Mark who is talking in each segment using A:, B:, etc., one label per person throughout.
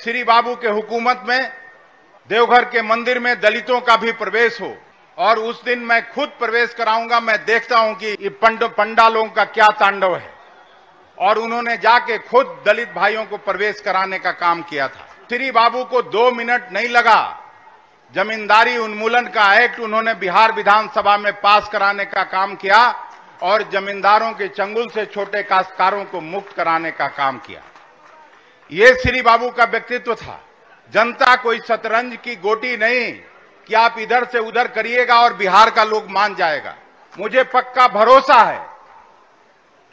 A: श्री बाबू के हुकूमत में देवघर के मंदिर में दलितों का भी प्रवेश हो और उस दिन मैं खुद प्रवेश कराऊंगा। मैं देखता हूं कि ये पंडालों का क्या तांडव है। और उन्होंने जाके खुद दलित भाइयों को प्रवेश कराने का काम किया था। श्री बाबू को 2 मिनट नहीं लगा। जमींदारी उन्मूलन का एक्ट उन्होंने बिहार विधानसभा में पास कराने का काम किया और जमींदारों के चंगुल से छोटे काश्तकारों को मुक्त कराने का काम किया। ये श्री बाबू का व्यक्तित्व था। जनता कोई शतरंज की गोटी नहीं कि आप इधर से उधर करिएगा और बिहार का लोग मान जाएगा। मुझे पक्का भरोसा है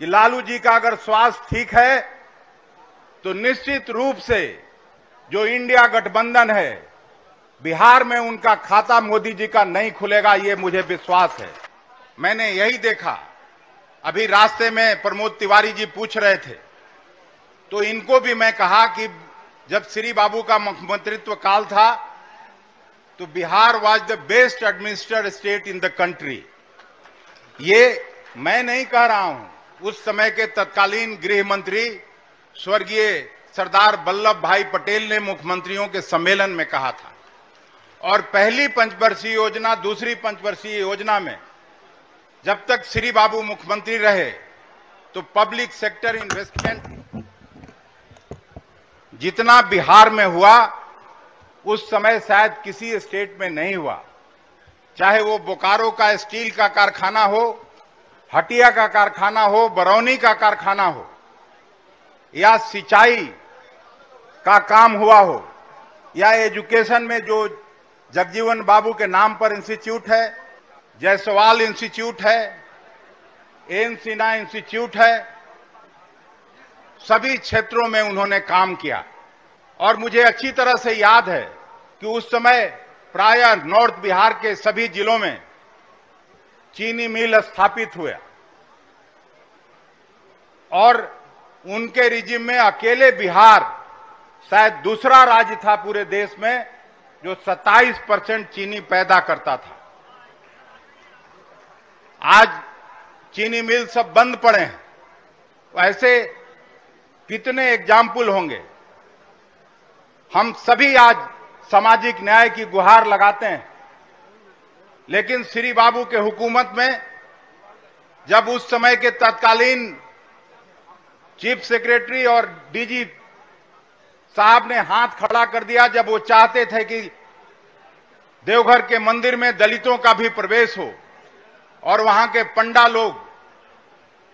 A: कि लालू जी का अगर स्वास्थ्य ठीक है तो निश्चित रूप से जो इंडिया गठबंधन है बिहार में उनका खाता मोदी जी का नहीं खुलेगा, ये मुझे विश्वास है। मैंने यही देखा। अभी रास्ते में प्रमोद तिवारी जी पूछ रहे थे तो इनको भी मैं कहा कि जब श्री बाबू का मुख्यमंत्रित्व काल था तो Bihar was the best administrated state in the country. ये मैं नहीं कह रहा हूं, उस समय के तत्कालीन गृह मंत्री स्वर्गीय सरदार वल्लभ भाई पटेल ने मुख्यमंत्रियों के सम्मेलन में कहा था। और पहली पंचवर्षीय योजना, दूसरी पंचवर्षीय योजना में जब तक श्री बाबू मुख्यमंत्री रहे तो पब्लिक सेक्टर इन्वेस्टमेंट जितना बिहार में हुआ उस समय शायद किसी स्टेट में नहीं हुआ। चाहे वो बोकारो का स्टील का कारखाना हो, हटिया का कारखाना हो, बरौनी का कारखाना हो, या सिंचाई का काम हुआ हो, या एजुकेशन में जो जगजीवन बाबू के नाम पर इंस्टीट्यूट है, जायसवाल इंस्टीट्यूट है, एन सिन्हा इंस्टीट्यूट है, सभी क्षेत्रों में उन्होंने काम किया। और मुझे अच्छी तरह से याद है कि उस समय प्रायः नॉर्थ बिहार के सभी जिलों में चीनी मिल स्थापित हुआ और उनके रिजिम में अकेले बिहार शायद दूसरा राज्य था पूरे देश में जो 27% चीनी पैदा करता था। आज चीनी मिल सब बंद पड़े हैं। ऐसे कितने एग्जाम्पल होंगे। हम सभी आज सामाजिक न्याय की गुहार लगाते हैं, लेकिन श्री बाबू के हुकूमत में जब उस समय के तत्कालीन चीफ सेक्रेटरी और डीजी साहब ने हाथ खड़ा कर दिया, जब वो चाहते थे कि देवघर के मंदिर में दलितों का भी प्रवेश हो और वहां के पंडा लोग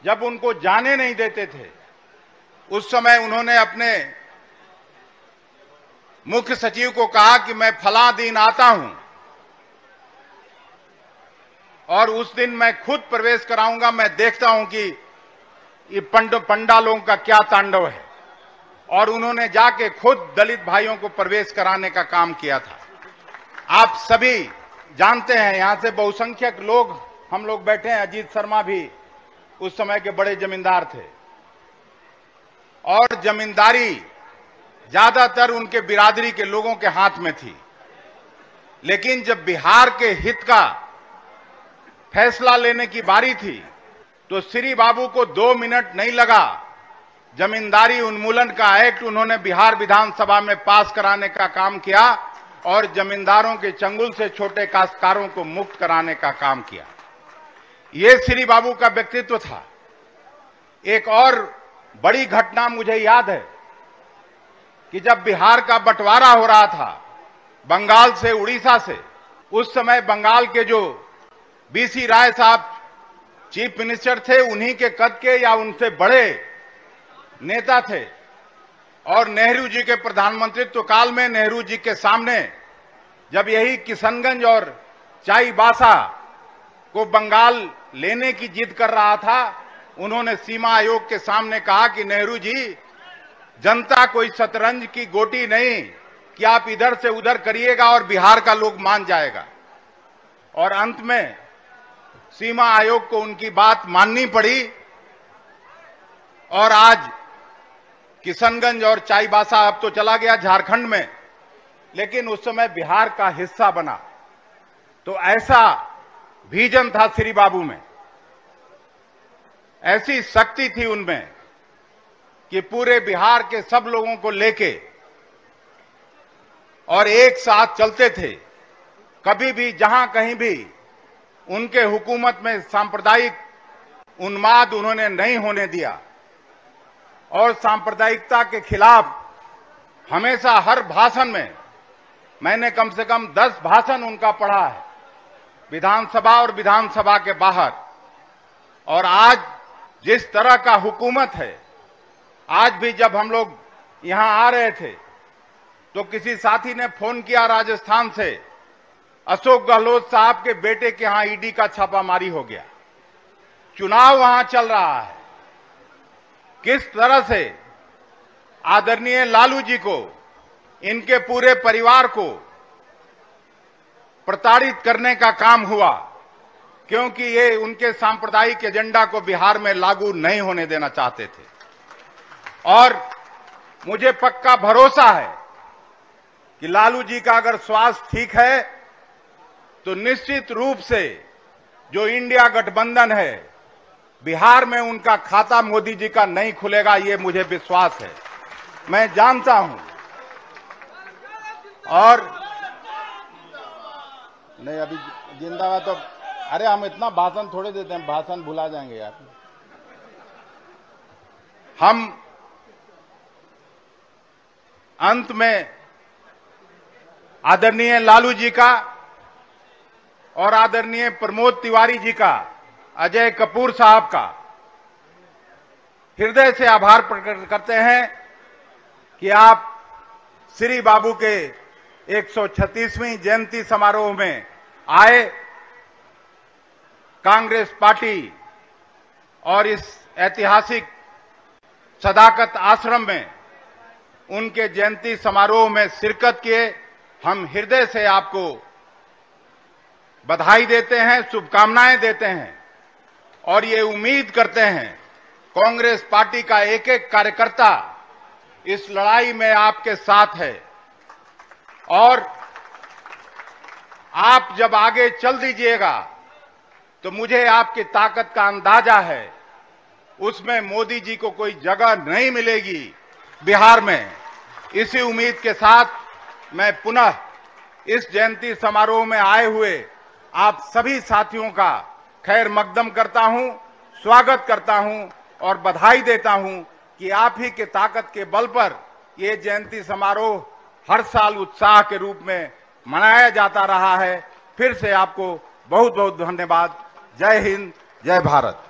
A: जब उनको जाने नहीं देते थे, उस समय उन्होंने अपने मुख्य सचिव को कहा कि मैं फला दिन आता हूं और उस दिन मैं खुद प्रवेश कराऊंगा। मैं देखता हूं कि ये पंडालों का क्या तांडव है। और उन्होंने जाके खुद दलित भाइयों को प्रवेश कराने का काम किया था। आप सभी जानते हैं, यहां से बहुसंख्यक लोग हम लोग बैठे हैं। अजीत शर्मा भी उस समय के बड़े जमींदार थे और जमींदारी ज्यादातर उनके बिरादरी के लोगों के हाथ में थी। लेकिन जब बिहार के हित का फैसला लेने की बारी थी तो श्री बाबू को 2 मिनट नहीं लगा। जमींदारी उन्मूलन का एक्ट उन्होंने बिहार विधानसभा में पास कराने का काम किया और जमींदारों के चंगुल से छोटे काश्तकारों को मुक्त कराने का काम किया। ये श्री बाबू का व्यक्तित्व था। एक और बड़ी घटना मुझे याद है कि जब बिहार का बंटवारा हो रहा था बंगाल से उड़ीसा से, उस समय बंगाल के जो बीसी राय साहब चीफ मिनिस्टर थे, उन्हीं के कद के या उनसे बड़े नेता थे। और नेहरू जी के प्रधानमंत्रित्व काल में नेहरू जी के सामने जब यही किशनगंज और चाईबासा को बंगाल लेने की जिद कर रहा था, उन्होंने सीमा आयोग के सामने कहा कि नेहरू जी, जनता कोई शतरंज की गोटी नहीं कि आप इधर से उधर करिएगा और बिहार का लोग मान जाएगा। और अंत में सीमा आयोग को उनकी बात माननी पड़ी और आज किशनगंज और चाईबासा अब तो चला गया झारखंड में, लेकिन उस समय बिहार का हिस्सा बना। तो ऐसा विजन था श्री बाबू में, ऐसी शक्ति थी उनमें कि पूरे बिहार के सब लोगों को लेके और एक साथ चलते थे। कभी भी जहां कहीं भी उनके हुकूमत में सांप्रदायिक उन्माद उन्होंने नहीं होने दिया और सांप्रदायिकता के खिलाफ हमेशा हर भाषण में, मैंने कम से कम 10 भाषण उनका पढ़ा है, विधानसभा और विधानसभा के बाहर। और आज जिस तरह का हुकूमत है, आज भी जब हम लोग यहां आ रहे थे तो किसी साथी ने फोन किया राजस्थान से, अशोक गहलोत साहब के बेटे के यहां ईडी का छापामारी हो गया, चुनाव वहां चल रहा है। किस तरह से आदरणीय लालू जी को, इनके पूरे परिवार को प्रताड़ित करने का काम हुआ, क्योंकि ये उनके सांप्रदायिक एजेंडा को बिहार में लागू नहीं होने देना चाहते थे। और मुझे पक्का भरोसा है कि लालू जी का अगर स्वास्थ्य ठीक है तो निश्चित रूप से जो इंडिया गठबंधन है, बिहार में उनका खाता मोदी जी का नहीं खुलेगा, ये मुझे विश्वास है, मैं जानता हूं। और नहीं, अभी जिंदाबाद तो, अरे हम इतना भाषण थोड़े देते हैं, भाषण भुला जाएंगे यार। हम अंत में आदरणीय लालू जी का और आदरणीय प्रमोद तिवारी जी का, अजय कपूर साहब का हृदय से आभार प्रकट करते हैं कि आप श्री बाबू के 136वीं जयंती समारोह में आए। कांग्रेस पार्टी और इस ऐतिहासिक सदाकत आश्रम में उनके जयंती समारोह में शिरकत किए। हम हृदय से आपको बधाई देते हैं, शुभकामनाएं देते हैं और ये उम्मीद करते हैं कांग्रेस पार्टी का एक एक कार्यकर्ता इस लड़ाई में आपके साथ है। और आप जब आगे चल दीजिएगा तो मुझे आपकी ताकत का अंदाजा है, उसमें मोदी जी को कोई जगह नहीं मिलेगी बिहार में। इसी उम्मीद के साथ मैं पुनः इस जयंती समारोह में आए हुए आप सभी साथियों का खैर मकदम करता हूं, स्वागत करता हूं और बधाई देता हूं कि आप ही के ताकत के बल पर ये जयंती समारोह हर साल उत्साह के रूप में मनाया जाता रहा है। फिर से आपको बहुत बहुत धन्यवाद। जय हिंद, जय भारत।